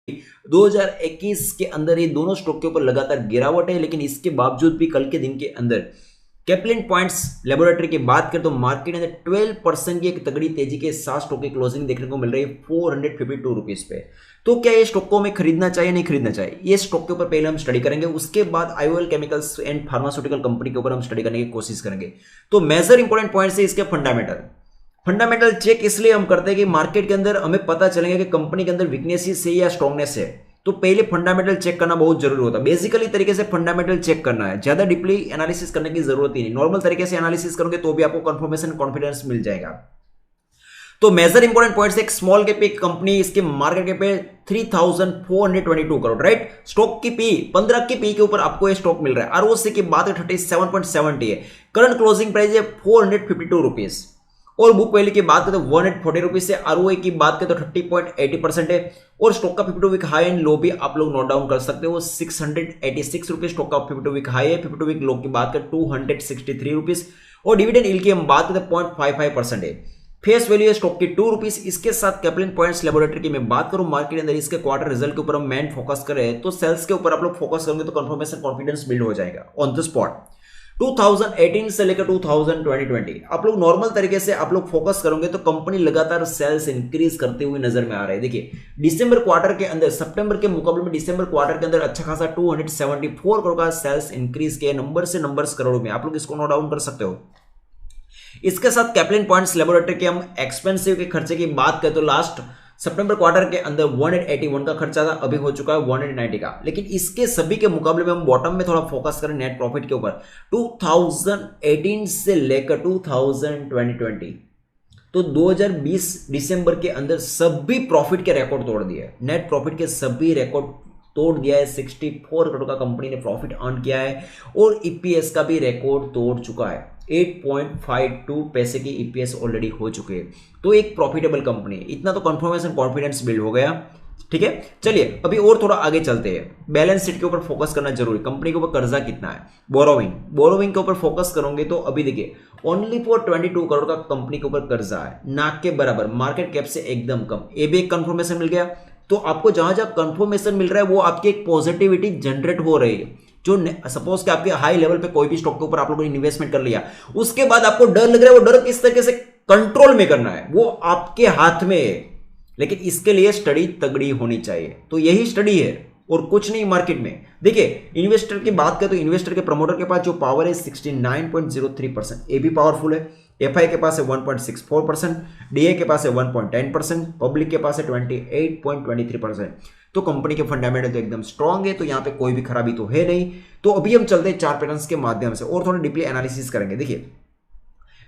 2021 के अंदर ये दोनों स्टॉक के ऊपर लगातार गिरावट है, लेकिन इसके बावजूद भी कल के दिन के अंदर कैप्लिन पॉइंट्स लेबोरेटरी की बात करें तो मार्केट में 12% की एक तगड़ी तेजी के साथ स्टॉक की क्लोजिंग देखने को मिल रही है 452 रुपीज पे। तो क्या ये स्टॉक को हमें खरीदना चाहिए नहीं खरीदना चाहिए, ये स्टॉक के ऊपर पहले हम स्टडी करेंगे, उसके बाद IOL chemicals and pharmaceutical company के ऊपर हम स्टडी करने की कोशिश करेंगे। तो मेजर इंपॉर्टेंट पॉइंट्स है इसके फंडामेंटल चेक इसलिए हम करते हैं कि मार्केट के अंदर हमें पता चलेगा कि कंपनी के अंदर वीकनेसेस है या स्ट्रांगनेस है। तो पहले फंडामेंटल चेक करना बहुत जरूरी होता है। बेसिकली तरीके से फंडामेंटल चेक करना है, ज्यादा डीपली एनालिसिस करने की जरूरत ही नहीं। नॉर्मल तरीके से एनालिसिस करोगे तो भी आपको कंफर्मेशन कॉन्फिडेंस मिल जाएगा। तो मेजर इंपॉर्टेंट पॉइंट्स, एक स्मॉल कैप एक कंपनी, इसके मार्केट कैप पे 3422 करोड़, राइट। स्टॉक की पी 15 की पी के ऊपर आपको ये स्टॉक मिल रहा है। आरओसी की बात है 37.70 है। करंट क्लोजिंग प्राइस है 452 रुपीज और बुक वैल्यू की बात करें तो 140 रुपीज से। आरओए की बात करें तो 30.80% है और स्टॉक का 52 वीक हाई एंड लो भी आप लोग नोट डाउन कर सकते हो। 686 रुपीज स्टॉक का 52 वीक हाई है। 52 वीक लो की बात करें 263 रुपीज और डिविडेंड यील्ड की हम बात करें 0.55% है। फेस वैल्यू है स्टॉक की 2 रुपीज। इसके साथ कैप्लिन पॉइंट्स लेबोरेटरी की मैं बात करूं मार्केट अंदर इसके क्वार्टर रिजल्ट के ऊपर हम मेन फोकस करें तो सेल्स के ऊपर आप लोग फोकस करेंगे तो कंफर्मेशन कॉन्फिडेंस बिल्ड हो जाएगा ऑन द स्पॉट। 2018 से लेकर 2020 आप लोग नॉर्मल तरीके से आप लोग फोकस करोगे तो कंपनी लगातार सेल्स इंक्रीज करते हुए नजर में आ रहे हैं। देखिए दिसंबर क्वार्टर के अंदर सितंबर के मुकाबले में दिसंबर क्वार्टर के अंदर अच्छा खासा 274 करोड़ का सेल्स इंक्रीज किया। नंबर से नंबर्स करोड़ में, आप लोग इसको नोट डाउन कर सकते हो। इसके साथ कैप्लिन पॉइंट्स लेबोरेटरी के हम एक्सपेंसिव के खर्चे की बात करें तो लास्ट सितंबर क्वार्टर के अंदर 181 का खर्चा था, अभी हो चुका है 190 का। लेकिन इसके सभी के मुकाबले में हम बॉटम में थोड़ा फोकस करें नेट प्रॉफिट के ऊपर 2018 से लेकर 2020 तो 2020 दिसंबर के अंदर सभी प्रॉफिट के रिकॉर्ड तोड़ दिए। नेट प्रॉफिट के सभी रिकॉर्ड तोड़ दिया है। 64 करोड़ का कंपनी ने प्रॉफिट अर्न किया है और ईपीएस का भी रिकॉर्ड तोड़ चुका है। 8.52 पैसे की ईपीएस ऑलरेडी हो चुके हैं। तो एक प्रॉफिटेबल कंपनी, इतना तो कंफर्मेशन कॉन्फिडेंस बिल्ड हो गया। ठीक है, चलिए अभी और थोड़ा आगे चलते हैं। बैलेंस शीट के ऊपर फोकस करना जरूरी। कंपनी के ऊपर कर्जा कितना है, बोरोविंग के ऊपर फोकस करोगे तो अभी देखिए ओनली फॉर 22 करोड़ का कंपनी के ऊपर कर्जा है, नाक के बराबर, मार्केट कैप से एकदम कम। ये भी एक कंफर्मेशन मिल गया। तो आपको जहां जहां कंफर्मेशन मिल रहा है वो आपकी एक पॉजिटिविटी जनरेट हो रही है। जो सपोज कि आपके हाई लेवल पे कोई भी स्टॉक के ऊपर आप लोगों ने इन्वेस्टमेंट कर लिया, उसके बाद आपको डर लग रहा है, वो डर किस तरीके से कंट्रोल में करना है वो आपके हाथ में है। लेकिन इसके लिए स्टडी तगड़ी होनी चाहिए। तो यही स्टडी है और कुछ नहीं मार्केट में। देखिए इन्वेस्टर की बात करें तो इन्वेस्टर के प्रमोटर के पास जो पावर है 69.03%, ये भी पावरफुल है। एफआई के पास है 1.64%, डीए के पास है 1.10%, पब्लिक के पास है 28.23%। तो कंपनी के फंडामेंटल तो एकदम स्ट्रांग है, तो यहाँ पे कोई भी खराबी तो है नहीं। तो अभी हम चलते हैं चार पैटर्न्स के माध्यम से और थोड़ा डीपली एनालिसिस करेंगे। देखिए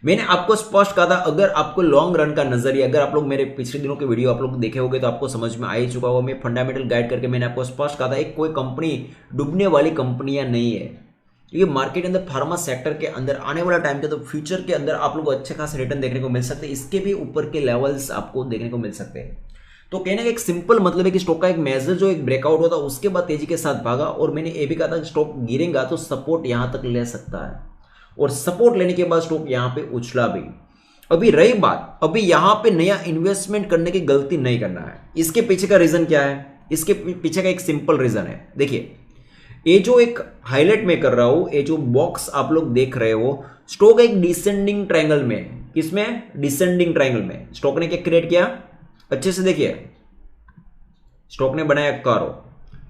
मैंने आपको स्पष्ट कहा था, अगर आपको लॉन्ग रन का नजरिया, अगर आप लोग मेरे पिछले दिनों के वीडियो आप लोग देखे होंगे तो आपको समझ में आ ही चुका होगा। मैं फंडामेंटल गाइड करके मैंने आपको स्पष्ट कहा था एक कोई कंपनी डूबने वाली कंपनियां नहीं है। ये मार्केट के अंदर फार्मा सेक्टर के अंदर आने वाला टाइम के तो फ्यूचर के अंदर आप लोग अच्छे खासे रिटर्न देखने को मिल सकते हैं। इसके भी ऊपर के लेवल्स आपको देखने को मिल सकते हैं। तो कहने का एक सिंपल मतलब है कि स्टॉक का एक मेजर जो एक ब्रेकआउट होता है उसके बाद तेजी के साथ भागा और मैंने ये भी कहा था स्टॉक गिरेगा तो सपोर्ट यहां तक ले सकता है और सपोर्ट लेने के बाद स्टॉक यहां पे उछला भी। अभी रही बात, अभी यहां पे नया इन्वेस्टमेंट करने की गलती नहीं करना है। इसके पीछे का रीजन क्या है? इसके पीछे का एक सिंपल रीजन है। देखिए ये जो एक हाईलाइट में कर रहा हूं, ये जो बॉक्स आप लोग देख रहे हो, स्टॉक एक डिसेंडिंग ट्रायंगल में, किसमें? डिसेंडिंग ट्रायंगल में स्टॉक ने क्या क्रिएट किया? अच्छे से देखिए, स्टॉक ने बनाया कर्व,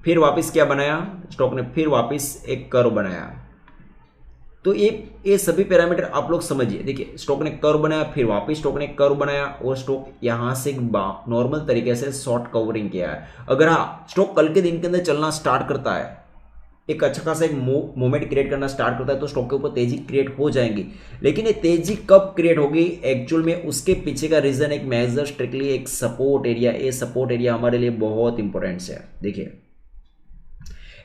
फिर वापस क्या बनाया? स्टॉक ने फिर वापस एक कर्व बनाया। तो ये सभी पैरामीटर आप लोग समझिए। देखिए स्टॉक ने कर्व बनाया, फिर वापस स्टॉक ने कर्व बनाया और स्टॉक यहां से नॉर्मल तरीके से शॉर्ट कवरिंग किया है। अगर हाँ स्टॉक कल के दिन के अंदर चलना स्टार्ट करता है, एक अच्छा खासा एक मोमेंट क्रिएट करना स्टार्ट करता है तो स्टॉक के ऊपर तेजी क्रिएट हो जाएंगी। लेकिन ये तेजी कब क्रिएट होगी एक्चुअल में, उसके पीछे का रीजन एक मेजर स्ट्रिक्टली एक सपोर्ट एरिया। ये सपोर्ट एरिया हमारे लिए बहुत इंपॉर्टेंट है। देखिए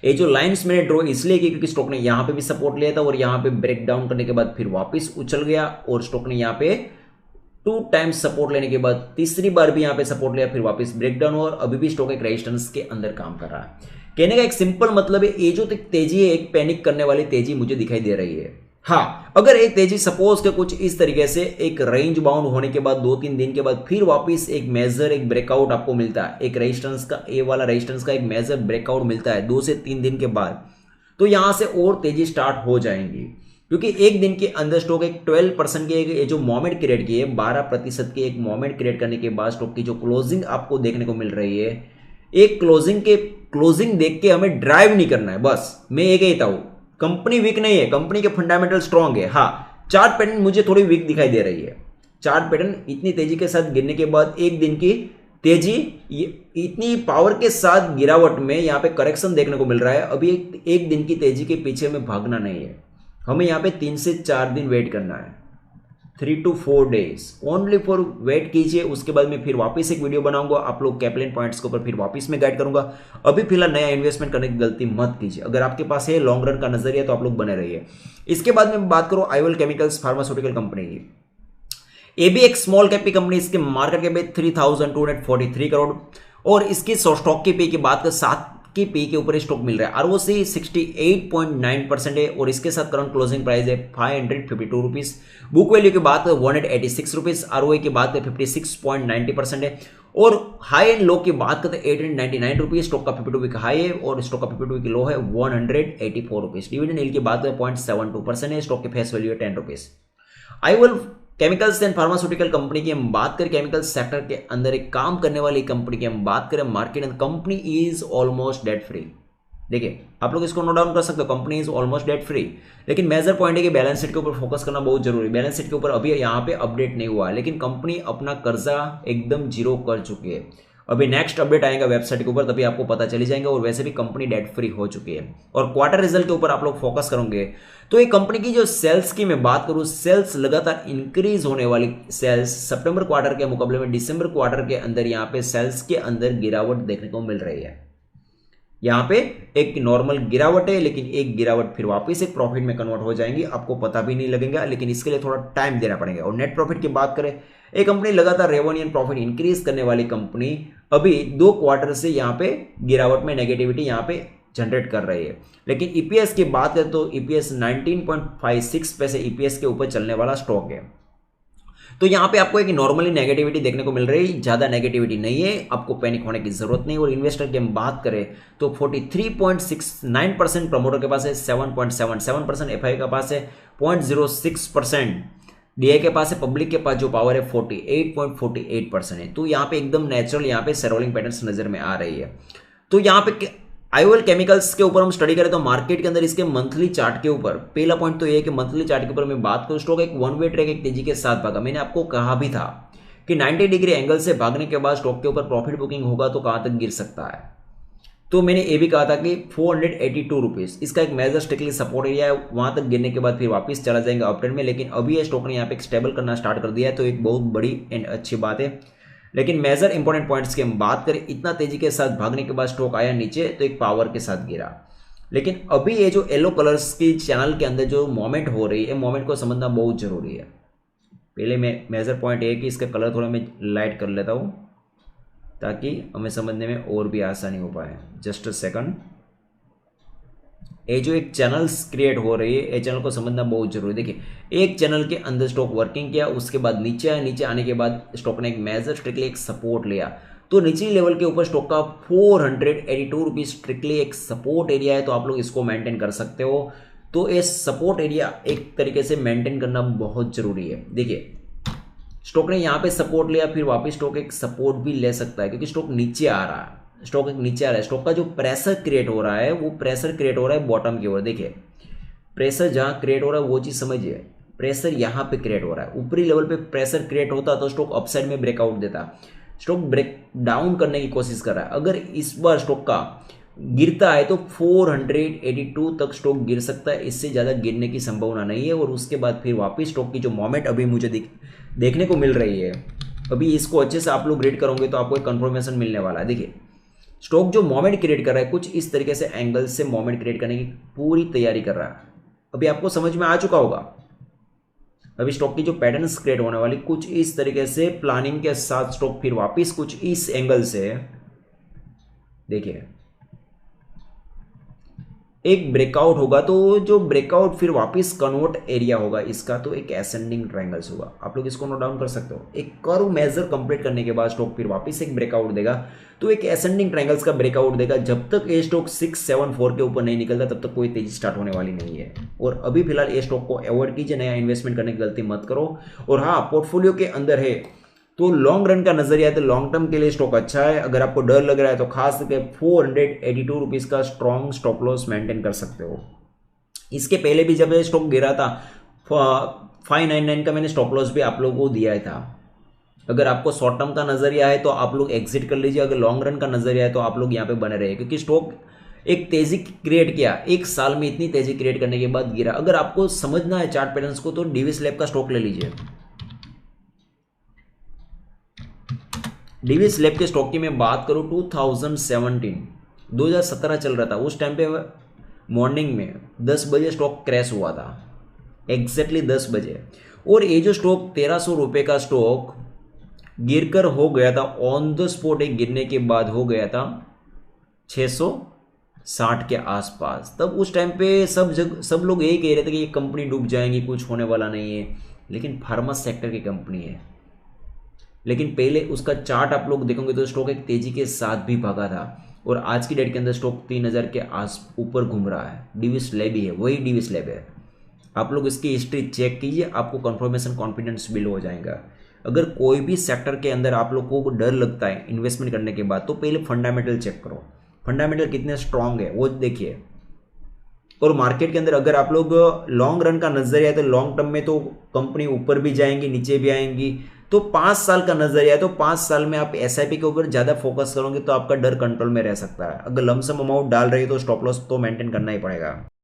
ये जो लाइंस मैंने ड्रॉ इसलिए की क्योंकि स्टॉक ने यहां पे भी सपोर्ट लिया था और यहां पे ब्रेक डाउन करने के बाद फिर वापस उछल गया और स्टॉक ने यहां पे 2 टाइम्स सपोर्ट लेने के बाद तीसरी बार भी यहां पे सपोर्ट लिया, फिर वापस ब्रेक डाउन और अभी भी स्टॉक एक रेजिस्टेंस के अंदर काम कर रहा है। कहने का एक सिंपल मतलब है ये जो तेजी है एक पैनिक करने वाली तेजी मुझे दिखाई दे रही है। हाँ, अगर एक तेजी सपोज के कुछ इस तरीके से एक रेंज बाउंड होने के बाद 2-3 दिन के बाद फिर वापस एक मेजर एक ब्रेकआउट आपको मिलता है, एक रेजिस्टेंस का ए वाला रेजिस्टेंस का एक मेजर ब्रेकआउट मिलता है 2 से 3 दिन के बाद, तो यहां से और तेजी स्टार्ट हो जाएंगी, क्योंकि एक दिन के अंदर स्टॉक एक 12% के जो मोमेंट क्रिएट की है, 12% के एक मोमेंट क्रिएट करने के बाद स्टॉक की जो क्लोजिंग आपको देखने को मिल रही है, एक क्लोजिंग देख के हमें ड्राइव नहीं करना है। बस मैं ये कहता हूं, कंपनी वीक नहीं है, कंपनी के फंडामेंटल स्ट्रांग है। हाँ, चार्ट पैटर्न मुझे थोड़ी वीक दिखाई दे रही है। चार्ट पैटर्न इतनी तेजी के साथ गिरने के बाद एक दिन की तेजी, इतनी पावर के साथ गिरावट में यहाँ पे करेक्शन देखने को मिल रहा है। अभी एक दिन की तेजी के पीछे में भागना नहीं है, हमें यहाँ पे 3 से 4 दिन वेट करना है, 3 to 4 days only for wait कीजिए। उसके बाद मैं फिर वापस एक वीडियो बनाऊंगा आप लोग कैप्लिन पॉइंट्स के ऊपर, फिर वापस में गाइड करूंगा। अभी फिलहाल नया इन्वेस्टमेंट करने की गलती मत कीजिए। अगर आपके पास है लॉन्ग रन का नजरिया तो आप लोग बने रहिए। इसके बाद में बात करूं आईवल केमिकल्स फार्मास्यूटिकल कंपनी की, ये भी एक स्मॉल कैप की कंपनी, इसके मार्केट कैप 3243 करोड़ और इसकी स्टॉक की पे की बात कर 7 की पी के ऊपर स्टॉक मिल रहा है। आरओसी 68.9% है और इसके साथ करंट क्लोजिंग प्राइस है 552 रुपीज। बुक वैल्यू की बात है 186 रुपीज। आरओए की बात है 56.90% है और हाई एंड लो की बात करते हैं 899 रुपीज। स्टॉक का 52 वीक हाई है और स्टॉक का 52 वीक लो है 184 रुपीज। डिविडेंड यील्ड की बात है 0.72% है। स्टॉक की फेस वैल्यू है 10 rupees. IOL chemicals and pharmaceutical company की हम बात करें, केमिकल सेक्टर के अंदर एक काम करने वाली कंपनी की हम बात करें, market and company is almost debt free. देखिए आप लोग इसको नोट डाउन कर सकते हो, company is almost debt free. लेकिन मेजर पॉइंट है कि बैलेंस शीट के ऊपर फोकस करना बहुत जरूरी है। बैलेंस शीट के ऊपर अभी यहाँ पे अपडेट नहीं हुआ है, लेकिन कंपनी अपना कर्जा एकदम जीरो कर चुकी है। अभी नेक्स्ट अपडेट आएगा वेबसाइट के ऊपर, तभी आपको पता चली जाएगा। और वैसे भी कंपनी डेट फ्री हो चुकी है। और क्वार्टर रिजल्ट के ऊपर आप लोग फोकस करोगे तो ये कंपनी की जो सेल्स की मैं बात करूं, सेल्स लगातार इंक्रीज होने वाली सेल्स सितंबर क्वार्टर के मुकाबले में दिसंबर क्वार्टर के अंदर यहाँ पे सेल्स के अंदर गिरावट देखने को मिल रही है। यहाँ पे एक नॉर्मल गिरावट है, लेकिन एक गिरावट फिर वापस एक प्रॉफिट में कन्वर्ट हो जाएंगी, आपको पता भी नहीं लगेगा, लेकिन इसके लिए थोड़ा टाइम देना पड़ेगा। और नेट प्रॉफिट की बात करें, एक कंपनी लगातार रेवेन्यू एंड प्रॉफिट इंक्रीज करने वाली कंपनी अभी 2 क्वार्टर से यहाँ पे गिरावट में नेगेटिविटी यहाँ पे जनरेट कर रही है। लेकिन ईपीएस की बात करें तो ईपीएस 19.56 पैसे ईपीएस के ऊपर चलने वाला स्टॉक है। तो यहाँ पे आपको एक नॉर्मली नेगेटिविटी देखने को मिल रही है, ज्यादा नेगेटिविटी नहीं है, आपको पैनिक होने की जरूरत नहीं। और इन्वेस्टर की हम बात करें तो 43.69% प्रमोटर के पास है, 7.77% एफआई के पास है, 0.06% डीआई के पास है, पब्लिक के पास जो पावर है 48.48% है। तो यहाँ पे एकदम नेचुरल यहाँ पे शेयरहोल्डिंग पैटर्न्स नजर में आ रही है। तो यहाँ पे आईवल केमिकल्स के ऊपर हम स्टडी करें तो मार्केट के अंदर इसके मंथली चार्ट के ऊपर पहला पॉइंट तो ये है कि मंथली चार्ट के ऊपर मैं बात करूं, स्टॉक एक वन वे ट्रैक एक तेजी के साथ भागा। मैंने आपको कहा भी था कि 90 डिग्री एंगल से भागने के बाद स्टॉक के ऊपर प्रॉफिट बुकिंग होगा तो कहां तक गिर सकता है। तो मैंने ये भी कहा था कि 482 रुपीज इसका एक मेजर स्टिकली सपोर्ट एरिया है, वहां तक गिरने के बाद फिर वापस चला जाएगा अपट्रेंड में। लेकिन अभी ये स्टॉक ने यहाँ पे स्टेबल करना स्टार्ट कर दिया है, तो एक बहुत बड़ी एंड अच्छी बात है। लेकिन मेजर इंपॉर्टेंट पॉइंट्स की हम बात करें, इतना तेजी के साथ भागने के बाद स्टॉक आया नीचे तो एक पावर के साथ गिरा। लेकिन अभी ये जो येलो कलर्स की चैनल के अंदर जो मोमेंट हो रही है, मोमेंट को समझना बहुत जरूरी है। पहले मैं मेजर पॉइंट है कि इसका कलर थोड़ा मैं लाइट कर लेता हूँ ताकि हमें समझने में और भी आसानी हो पाए। Just a second. ये जो एक चैनल्स क्रिएट हो रही है, ये चैनल को समझना बहुत जरूरी है। देखिए एक चैनल के अंदर स्टॉक वर्किंग किया, उसके बाद नीचे आया, नीचे आने के बाद स्टॉक ने एक मेजर स्ट्रिक्टली एक सपोर्ट लिया, तो निचली लेवल के ऊपर स्टॉक का 482 रुपीज स्ट्रिक्टली एक सपोर्ट एरिया है, तो आप लोग इसको मेंटेन कर सकते हो। तो ये सपोर्ट एरिया एक तरीके से मेंटेन करना बहुत जरूरी है। देखिए स्टॉक ने यहाँ पे सपोर्ट लिया, फिर वापस स्टॉक एक सपोर्ट भी ले सकता है क्योंकि स्टॉक नीचे आ रहा है, स्टॉक एक नीचे आ रहा है। स्टॉक का जो प्रेशर क्रिएट हो रहा है वो प्रेशर क्रिएट हो रहा है बॉटम की ओर। देखिए प्रेशर जहां क्रिएट हो रहा है वो चीज समझिए, प्रेशर यहाँ पे क्रिएट हो रहा है। ऊपरी लेवल पे प्रेशर क्रिएट होता तो स्टॉक अपसाइड में ब्रेकआउट देता, स्टॉक ब्रेक डाउन करने की कोशिश कर रहा है। अगर इस बार स्टॉक का गिरता है तो 482 तक स्टॉक गिर सकता है, इससे ज्यादा गिरने की संभावना नहीं है। और उसके बाद फिर वापस स्टॉक की जो मोमेंट अभी मुझे देखने को मिल रही है, अभी इसको अच्छे से आप लोग रीड करोगे तो आपको एक कंफर्मेशन मिलने वाला है। देखिए स्टॉक जो मोमेंट क्रिएट कर रहा है, कुछ इस तरीके से एंगल से मोमेंट क्रिएट करने की पूरी तैयारी कर रहा है। अभी आपको समझ में आ चुका होगा, अभी स्टॉक की जो पैटर्न्स क्रिएट होने वाली कुछ इस तरीके से प्लानिंग के साथ स्टॉक फिर वापस कुछ इस एंगल से, देखिए एक ब्रेकआउट होगा, तो जो ब्रेकआउट फिर वापस कन्वर्ट एरिया होगा इसका, तो एक एसेंडिंग ट्रायंगल्स होगा। आप लोग इसको नोट डाउन कर सकते हो। एक कर्व मेजर कंप्लीट करने के बाद स्टॉक फिर वापस एक ब्रेकआउट देगा, तो एक एसेंडिंग ट्रायंगल्स का ब्रेकआउट देगा। जब तक ये स्टॉक 674 के ऊपर नहीं निकलता तब तक कोई तेजी स्टार्ट होने वाली नहीं है। और अभी फिलहाल ये स्टॉक को अवॉइड कीजिए, नया इन्वेस्टमेंट करने की गलती मत करो। और हाँ, पोर्टफोलियो के अंदर है तो लॉन्ग रन का नजरिया है तो लॉन्ग टर्म के लिए स्टॉक अच्छा है। अगर आपको डर लग रहा है तो खास करके 482 रुपीज का स्ट्रॉन्ग स्टॉप लॉस मेंटेन कर सकते हो। इसके पहले भी जब ये स्टॉक गिरा था 599 का मैंने स्टॉप लॉस भी आप लोगों को दिया था। अगर आपको शॉर्ट टर्म का नजरिया है तो आप लोग एग्जिट कर लीजिए, अगर लॉन्ग रन का नजरिया है तो आप लोग यहाँ पे बने रहे, क्योंकि स्टॉक एक तेजी क्रिएट किया, एक साल में इतनी तेजी क्रिएट करने के बाद गिरा। अगर आपको समझना है चार्ट पैटर्न्स को तो डीवीएस लैब का स्टॉक ले लीजिए। डीवीएस लैब के स्टॉक की मैं बात करूं 2017 चल रहा था, उस टाइम पे मॉर्निंग में 10 बजे स्टॉक क्रैश हुआ था, एग्जैक्टली 10 बजे। और ये जो स्टॉक 1300 रुपये का स्टॉक गिरकर हो गया था ऑन द स्पॉट, एक गिरने के बाद हो गया था 660 के आसपास। तब उस टाइम पे सब लोग यही कह रहे थे कि ये कंपनी डूब जाएंगी, कुछ होने वाला नहीं है। लेकिन फार्मा सेक्टर की कंपनी है। लेकिन पहले उसका चार्ट आप लोग देखोगे तो स्टॉक एक तेजी के साथ भी भागा था, और आज की डेट के अंदर स्टॉक 3000 के आस ऊपर घूम रहा है। डीवीएस लैब ही है, वही डीवीएस लैब है। आप लोग इसकी हिस्ट्री चेक कीजिए, आपको कंफर्मेशन कॉन्फिडेंस बिल्ड हो जाएगा। अगर कोई भी सेक्टर के अंदर आप लोग को डर लगता है इन्वेस्टमेंट करने के बाद, तो पहले फंडामेंटल चेक करो, फंडामेंटल कितने स्ट्रांग है वो देखिए। और मार्केट के अंदर अगर आप लोग लॉन्ग रन का नजरिया है तो लॉन्ग टर्म में तो कंपनी ऊपर भी जाएंगी नीचे भी आएंगी। तो 5 साल का नजरिया है तो 5 साल में आप एसआईपी के ऊपर ज्यादा फोकस करोगे तो आपका डर कंट्रोल में रह सकता है। अगर लमसम अमाउंट डाल रही है तो स्टॉप लॉस तो मेंटेन करना ही पड़ेगा।